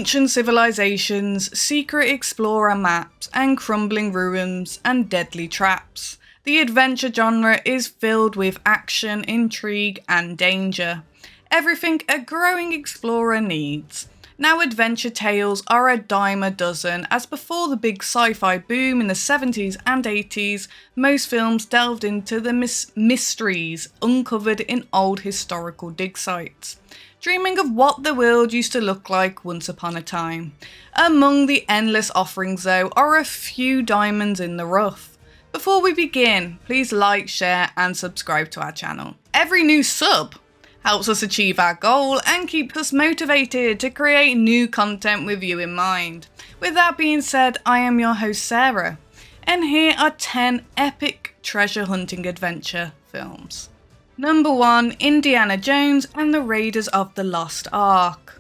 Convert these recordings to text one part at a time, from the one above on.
ancient civilizations, secret explorer maps, and crumbling ruins and deadly traps. The adventure genre is filled with action, intrigue, and danger. Everything a growing explorer needs. Now adventure tales are a dime a dozen, as before the big sci-fi boom in the 70s and 80s, most films delved into the mysteries uncovered in old historical dig sites, dreaming of what the world used to look like once upon a time. Among the endless offerings though are a few diamonds in the rough. Before we begin, please like, share and subscribe to our channel. Every new sub helps us achieve our goal and keeps us motivated to create new content with you in mind. With that being said, I am your host Sarah, and here are 10 epic treasure hunting adventure films. Number 1, Indiana Jones and the Raiders of the Lost Ark.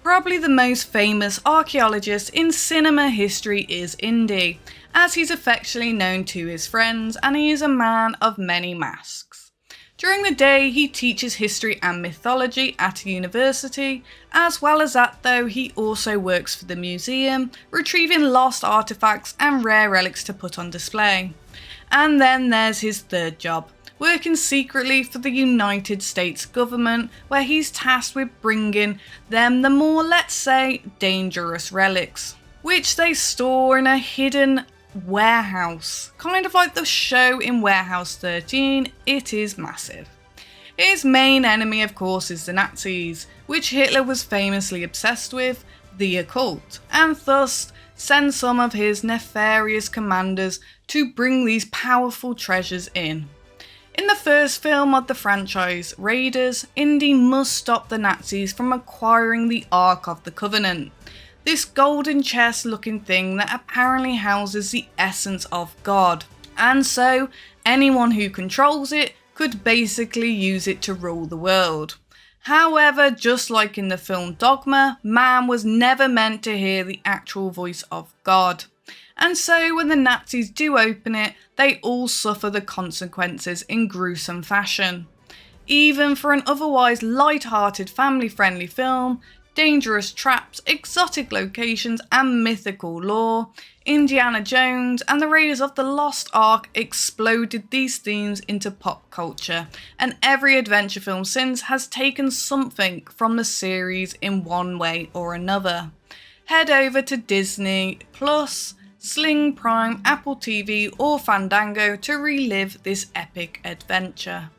Probably the most famous archaeologist in cinema history is Indy, as he's affectionately known to his friends, and he is a man of many masks. During the day, he teaches history and mythology at a university. As well as that though, he also works for the museum, retrieving lost artifacts and rare relics to put on display. And then there's his third job, working secretly for the United States government, where he's tasked with bringing them the more, let's say, dangerous relics, which they store in a hidden warehouse. Kind of like the show in Warehouse 13, it is massive. His main enemy, of course, is the Nazis, which Hitler was famously obsessed with, the occult, and thus sends some of his nefarious commanders to bring these powerful treasures in. In the first film of the franchise, Raiders, Indy must stop the Nazis from acquiring the Ark of the Covenant. This golden chest looking thing that apparently houses the essence of God, and so anyone who controls it could basically use it to rule the world. However, just like in the film Dogma, man was never meant to hear the actual voice of God. And so when the Nazis do open it, they all suffer the consequences in gruesome fashion. Even for an otherwise light-hearted, family-friendly film, dangerous traps, exotic locations and mythical lore, Indiana Jones and the Raiders of the Lost Ark exploded these themes into pop culture, and every adventure film since has taken something from the series in one way or another. Head over to Disney Plus, Sling Prime, Apple TV or Fandango to relive this epic adventure.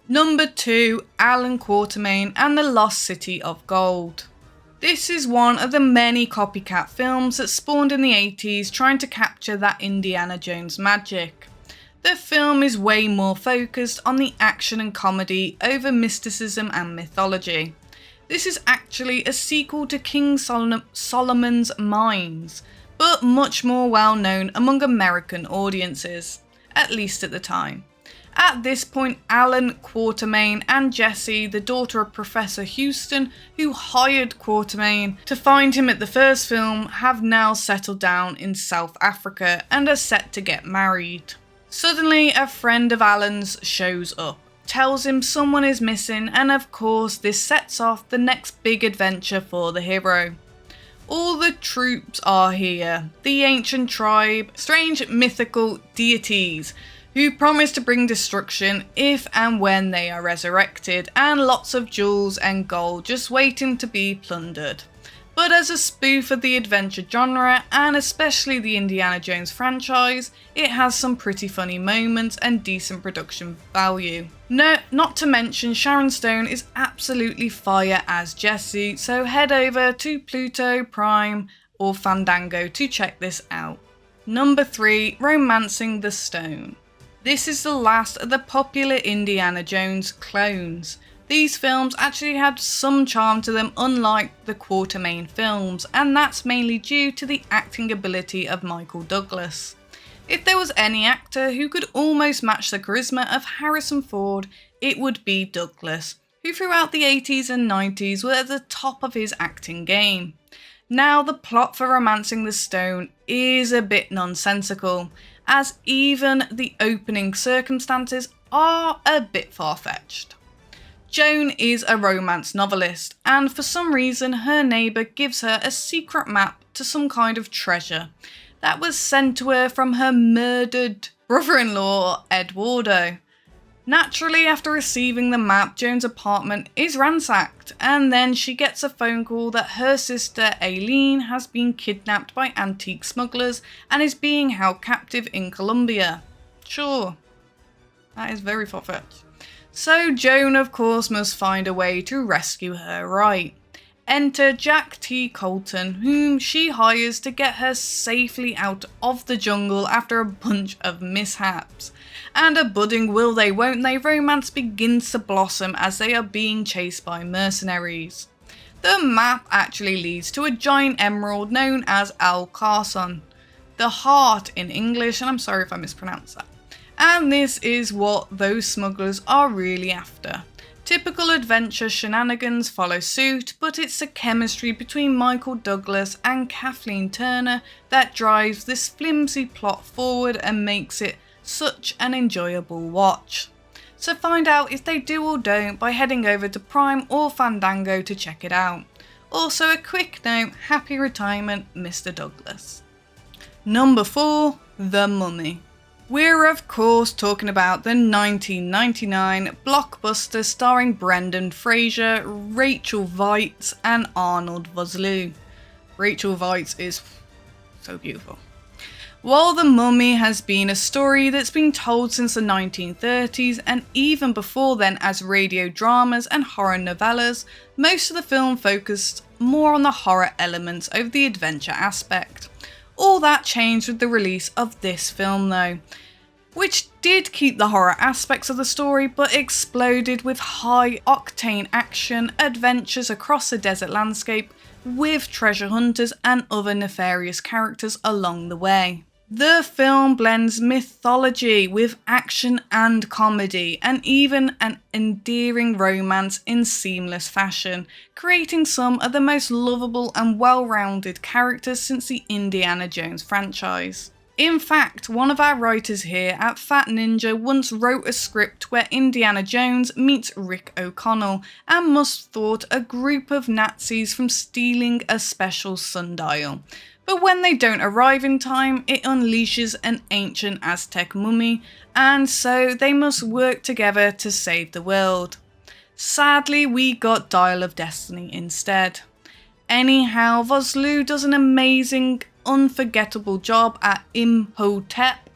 Number 2, Alan Quartermain and the Lost City of Gold. This is one of the many copycat films that spawned in the 80s trying to capture that Indiana Jones magic. The film is way more focused on the action and comedy over mysticism and mythology. This is actually a sequel to King Solomon's Mines, but much more well known among American audiences, at least at the time. At this point, Alan Quartermain and Jessie, the daughter of Professor Houston, who hired Quartermain to find him at the first film, have now settled down in South Africa and are set to get married. Suddenly, a friend of Alan's shows up, tells him someone is missing, and of course this sets off the next big adventure for the hero. All the troops are here, the ancient tribe, strange mythical deities, who promise to bring destruction if and when they are resurrected, and lots of jewels and gold just waiting to be plundered. But as a spoof of the adventure genre, and especially the Indiana Jones franchise, it has some pretty funny moments and decent production value. No, not to mention Sharon Stone is absolutely fire as Jessie, so head over to Pluto, Prime or Fandango to check this out. Number 3, Romancing the Stone. This is the last of the popular Indiana Jones clones. These films actually had some charm to them, unlike the Quartermain films, and that's mainly due to the acting ability of Michael Douglas. If there was any actor who could almost match the charisma of Harrison Ford, it would be Douglas, who throughout the 80s and 90s was at the top of his acting game. Now the plot for Romancing the Stone is a bit nonsensical, as even the opening circumstances are a bit far-fetched. Joan is a romance novelist, and for some reason her neighbour gives her a secret map to some kind of treasure that was sent to her from her murdered brother-in-law, Eduardo. Naturally, after receiving the map, Joan's apartment is ransacked, and then she gets a phone call that her sister Aileen has been kidnapped by antique smugglers and is being held captive in Colombia. Sure, that is very far-fetched. So Joan, of course, must find a way to rescue her right. Enter Jack T. Colton, whom she hires to get her safely out of the jungle after a bunch of mishaps. And a budding will they won't they romance begins to blossom as they are being chased by mercenaries. The map actually leads to a giant emerald known as Al Carson, the heart in English, and I'm sorry if I mispronounced that. And this is what those smugglers are really after. Typical adventure shenanigans follow suit, but it's the chemistry between Michael Douglas and Kathleen Turner that drives this flimsy plot forward and makes it such an enjoyable watch. So find out if they do or don't by heading over to Prime or Fandango to check it out. Also a quick note, happy retirement Mr. Douglas. Number 4, The Mummy. We're of course talking about the 1999 blockbuster starring Brendan Fraser, Rachel Weisz and Arnold Vosloo. Rachel Weisz is so beautiful. While The Mummy has been a story that's been told since the 1930s and even before then as radio dramas and horror novellas, most of the film focused more on the horror elements over the adventure aspect. All that changed with the release of this film though, which did keep the horror aspects of the story but exploded with high octane action, adventures across the desert landscape with treasure hunters and other nefarious characters along the way. The film blends mythology with action and comedy, and even an endearing romance in seamless fashion, creating some of the most lovable and well-rounded characters since the Indiana Jones franchise. In fact, one of our writers here at Fat Ninja once wrote a script where Indiana Jones meets Rick O'Connell and must thwart a group of Nazis from stealing a special sundial. But when they don't arrive in time, it unleashes an ancient Aztec mummy, and so they must work together to save the world. Sadly, we got Dial of Destiny instead. Anyhow, Vosloo does an amazing, unforgettable job at Imhotep,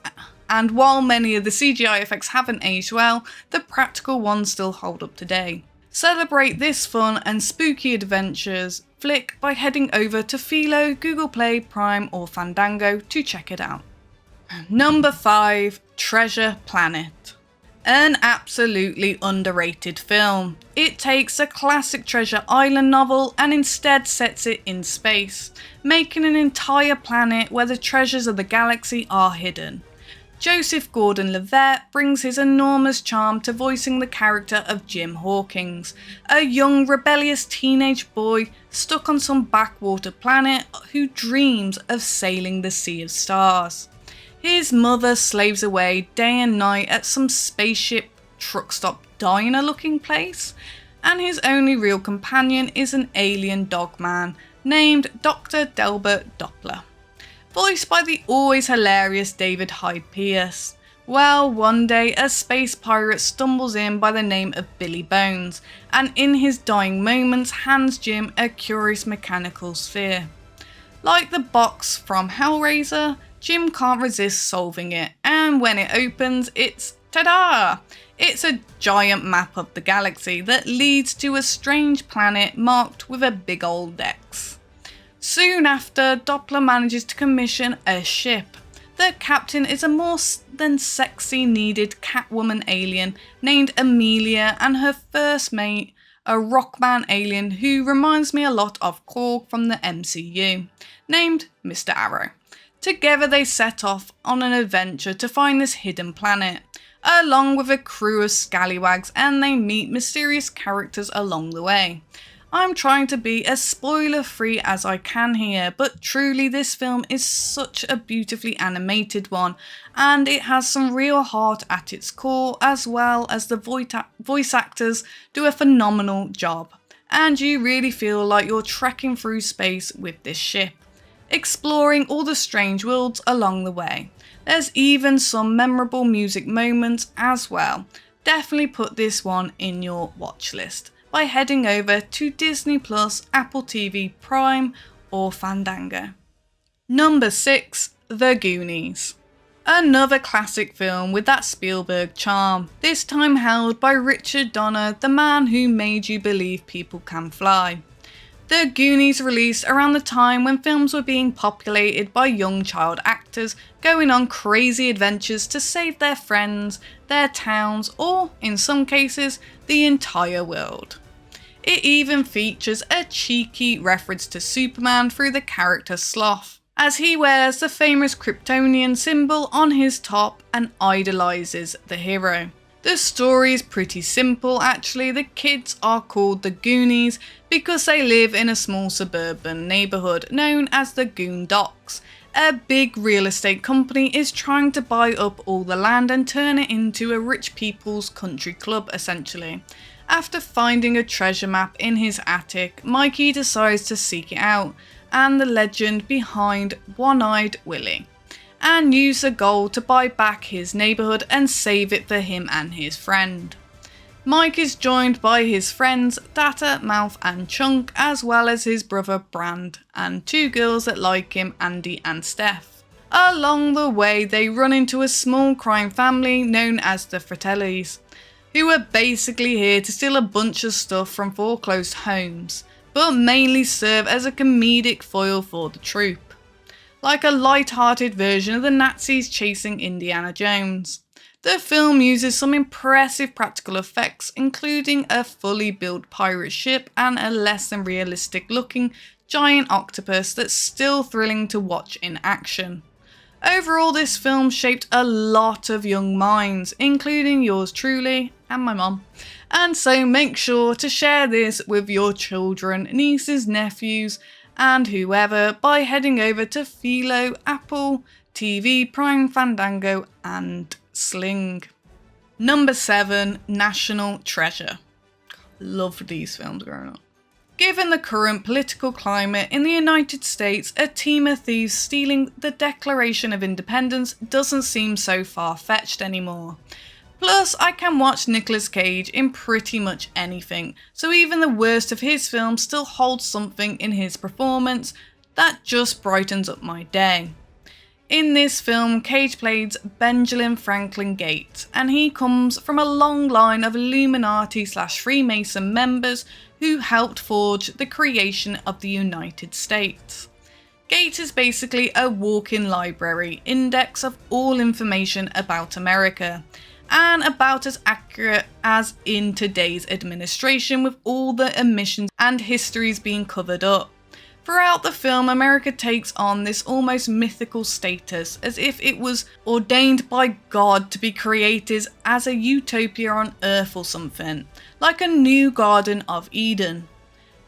and while many of the CGI effects haven't aged well, the practical ones still hold up today. Celebrate this fun and spooky adventures flick by heading over to Philo, Google Play, Prime or Fandango to check it out. Number 5, Treasure Planet. An absolutely underrated film. It takes a classic Treasure Island novel and instead sets it in space, making an entire planet where the treasures of the galaxy are hidden. Joseph Gordon-Levitt brings his enormous charm to voicing the character of Jim Hawkins, a young rebellious teenage boy stuck on some backwater planet who dreams of sailing the Sea of Stars. His mother slaves away day and night at some spaceship truck stop diner looking place, and his only real companion is an alien dogman named Dr. Delbert Doppler, voiced by the always hilarious David Hyde Pierce. Well, one day a space pirate stumbles in by the name of Billy Bones, and in his dying moments hands Jim a curious mechanical sphere. Like the box from Hellraiser, Jim can't resist solving it, and when it opens, it's ta-da! It's a giant map of the galaxy that leads to a strange planet marked with a big old X. Soon after, Doppler manages to commission a ship. The captain is a more than sexy needed Catwoman alien named Amelia, and her first mate, a Rockman alien who reminds me a lot of Korg from the MCU, named Mr. Arrow. Together they set off on an adventure to find this hidden planet, along with a crew of scallywags, and they meet mysterious characters along the way. I'm trying to be as spoiler free as I can here, but truly this film is such a beautifully animated one, and it has some real heart at its core, as well as the voice actors do a phenomenal job, and you really feel like you're trekking through space with this ship, exploring all the strange worlds along the way. There's even some memorable music moments as well. Definitely put this one in your watch list by heading over to Disney Plus, Apple TV Prime or Fandango. Number 6. The Goonies. Another classic film with that Spielberg charm, this time held by Richard Donner, the man who made you believe people can fly. The Goonies released around the time when films were being populated by young child actors going on crazy adventures to save their friends, their towns, or, in some cases, the entire world. It even features a cheeky reference to Superman through the character Sloth, as he wears the famous Kryptonian symbol on his top and idolises the hero. The story is pretty simple actually. The kids are called the Goonies because they live in a small suburban neighbourhood known as the Goondocks. A big real estate company is trying to buy up all the land and turn it into a rich people's country club essentially. After finding a treasure map in his attic, Mikey decides to seek it out and the legend behind One-Eyed Willie, and use the gold to buy back his neighbourhood and save it for him and his friend. Mike is joined by his friends Data, Mouth and Chunk, as well as his brother Brand, and two girls that like him, Andy and Steph. Along the way they run into a small crime family known as the Fratellis, who are basically here to steal a bunch of stuff from foreclosed homes, but mainly serve as a comedic foil for the troupe, like a light-hearted version of the Nazis chasing Indiana Jones. The film uses some impressive practical effects, including a fully built pirate ship and a less than realistic looking giant octopus that's still thrilling to watch in action. Overall, this film shaped a lot of young minds, including yours truly and my mum. And so make sure to share this with your children, nieces, nephews, and whoever by heading over to Philo, Apple TV, Prime, Fandango and Sling. Number 7. National Treasure. Loved these films growing up. Given the current political climate in the United States, a team of thieves stealing the Declaration of Independence doesn't seem so far-fetched anymore. Plus, I can watch Nicolas Cage in pretty much anything, so even the worst of his films still holds something in his performance that just brightens up my day. In this film, Cage plays Benjamin Franklin Gates, and he comes from a long line of Illuminati/Freemason members who helped forge the creation of the United States. Gates is basically a walk-in library index of all information about America, and about as accurate as in today's administration, with all the omissions and histories being covered up. Throughout the film, America takes on this almost mythical status, as if it was ordained by God to be created as a utopia on Earth or something, like a new Garden of Eden.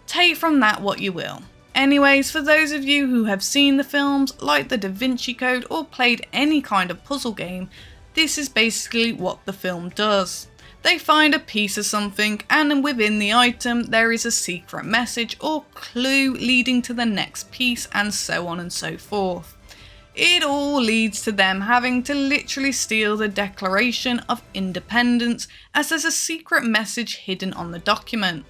Take from that what you will. Anyways, for those of you who have seen the films, like the Da Vinci Code or played any kind of puzzle game, this is basically what the film does. They find a piece of something, and within the item there is a secret message or clue leading to the next piece, and so on and so forth. It all leads to them having to literally steal the Declaration of Independence, as there's a secret message hidden on the document.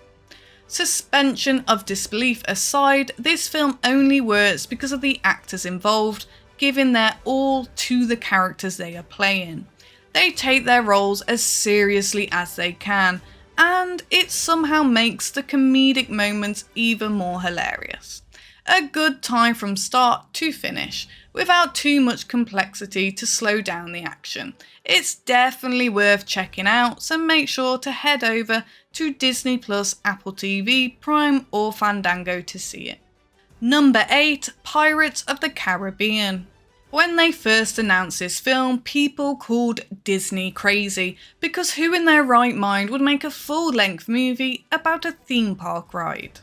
Suspension of disbelief aside, this film only works because of the actors involved, giving their all to the characters they are playing. They take their roles as seriously as they can, and it somehow makes the comedic moments even more hilarious. A good time from start to finish, without too much complexity to slow down the action. It's definitely worth checking out, so make sure to head over to Disney Plus, Apple TV, Prime or Fandango to see it. Number 8. Pirates of the Caribbean. When they first announced this film, people called Disney crazy, because who in their right mind would make a full-length movie about a theme park ride?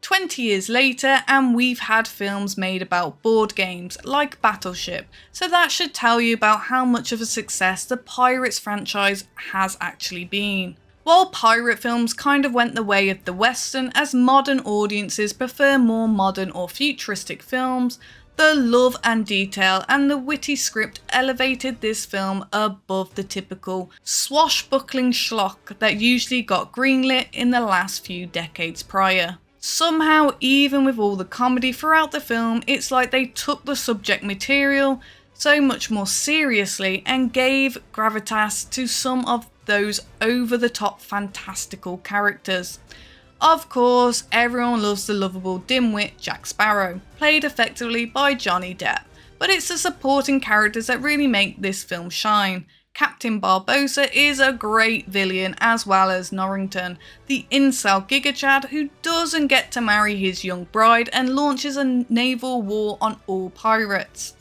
20 years later, and we've had films made about board games, like Battleship, so that should tell you about how much of a success the Pirates franchise has actually been. While pirate films kind of went the way of the Western, as modern audiences prefer more modern or futuristic films, the love and detail and the witty script elevated this film above the typical swashbuckling schlock that usually got greenlit in the last few decades prior. Somehow, even with all the comedy throughout the film, it's like they took the subject material so much more seriously and gave gravitas to some of those over-the-top fantastical characters. Of course, everyone loves the lovable dimwit Jack Sparrow, played effectively by Johnny Depp, but it's the supporting characters that really make this film shine. Captain Barbossa is a great villain, as well as Norrington, the incel gigachad who doesn't get to marry his young bride and launches a naval war on all pirates.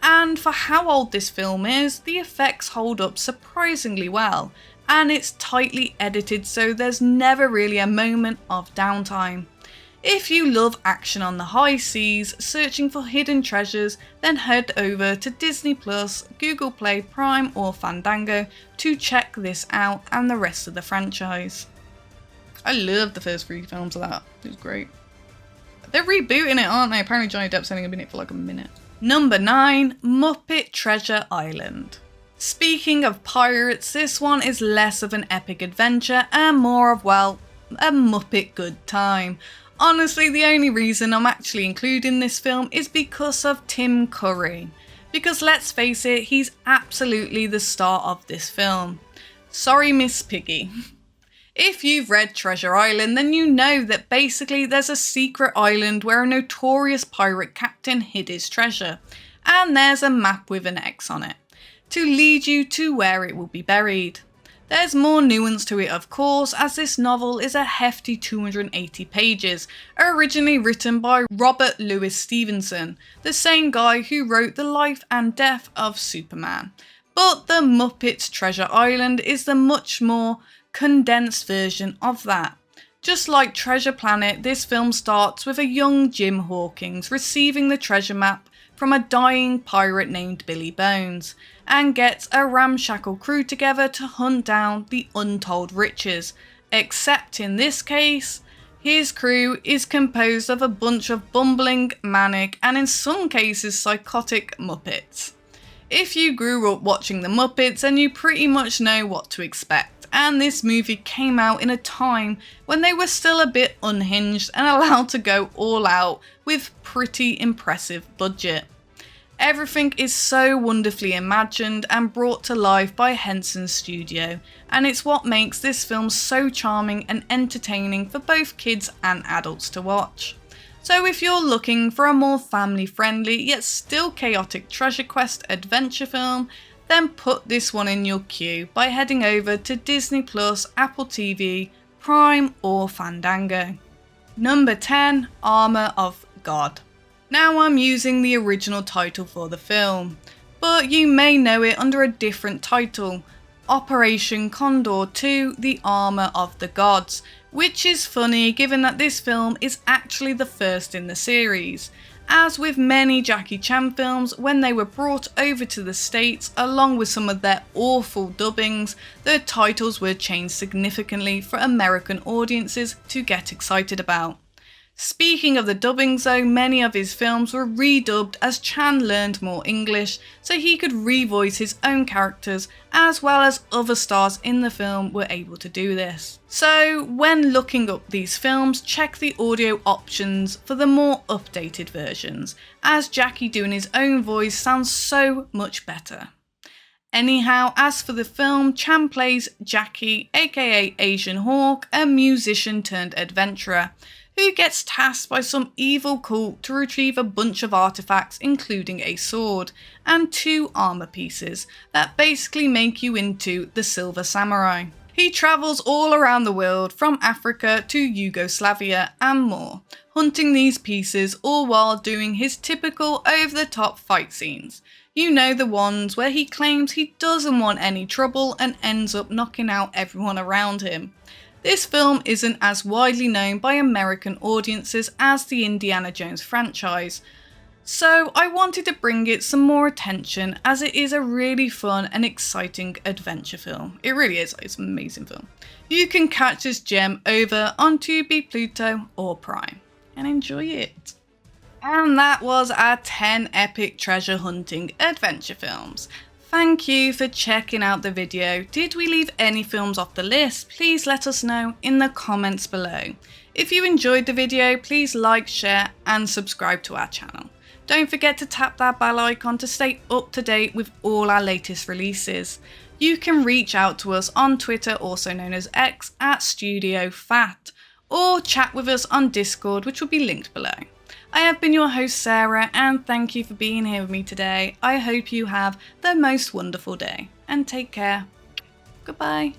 And for how old this film is, the effects hold up surprisingly well, and it's tightly edited so there's never really a moment of downtime. If you love action on the high seas, searching for hidden treasures, then head over to Disney+, Google Play, Prime or Fandango to check this out and the rest of the franchise. I love the first 3 films of that, it was great. They're rebooting it, aren't they? Apparently Johnny Depp's only been in it for like a minute. Number 9, Muppet Treasure Island. Speaking of pirates, this one is less of an epic adventure and more of, well, a Muppet good time. Honestly, the only reason I'm actually including this film is because of Tim Curry. Because let's face it, he's absolutely the star of this film. Sorry, Miss Piggy. If you've read Treasure Island, then you know that basically there's a secret island where a notorious pirate captain hid his treasure, and there's a map with an X on it, to lead you to where it will be buried. There's more nuance to it, of course, as this novel is a hefty 280 pages, originally written by Robert Louis Stevenson, the same guy who wrote The Life and Death of Superman. But the Muppets Treasure Island is the much more condensed version of that. Just like Treasure Planet, this film starts with a young Jim Hawkins receiving the treasure map from a dying pirate named Billy Bones, and gets a ramshackle crew together to hunt down the untold riches, except in this case, his crew is composed of a bunch of bumbling, manic, and in some cases psychotic Muppets. If you grew up watching the Muppets, then you pretty much know what to expect, and this movie came out in a time when they were still a bit unhinged and allowed to go all out with pretty impressive budget. Everything is so wonderfully imagined and brought to life by Henson's studio, and it's what makes this film so charming and entertaining for both kids and adults to watch. So if you're looking for a more family-friendly yet still chaotic treasure quest adventure film, then put this one in your queue by heading over to Disney+, Apple TV, Prime or Fandango. Number 10, Armour of God. Now I'm using the original title for the film, but you may know it under a different title, Operation Condor 2: The Armour of the Gods, which is funny given that this film is actually the first in the series. As with many Jackie Chan films, when they were brought over to the States along with some of their awful dubbings, the titles were changed significantly for American audiences to get excited about. Speaking of the dubbings though, many of his films were redubbed as Chan learned more English so he could revoice his own characters, as well as other stars in the film were able to do this. So when looking up these films, check the audio options for the more updated versions, as Jackie doing his own voice sounds so much better. Anyhow, as for the film, Chan plays Jackie, aka Asian Hawk, a musician turned adventurer, who gets tasked by some evil cult to retrieve a bunch of artifacts, including a sword and 2 armour pieces that basically make you into the Silver Samurai. He travels all around the world, from Africa to Yugoslavia and more, hunting these pieces all while doing his typical over-the-top fight scenes. You know, the ones where he claims he doesn't want any trouble and ends up knocking out everyone around him. This film isn't as widely known by American audiences as the Indiana Jones franchise, so I wanted to bring it some more attention as it is a really fun and exciting adventure film. It really is, it's an amazing film. You can catch this gem over on Tubi, Pluto or Prime and enjoy it. And that was our 10 epic treasure hunting adventure films. Thank you for checking out the video. Did we leave any films off the list? Please let us know in the comments below. If you enjoyed the video, please like, share and subscribe to our channel. Don't forget to tap that bell icon to stay up to date with all our latest releases. You can reach out to us on Twitter, also known as X, at StudioFat, or chat with us on Discord, which will be linked below. I have been your host Sarah, and thank you for being here with me today. I hope you have the most wonderful day, and take care. Goodbye.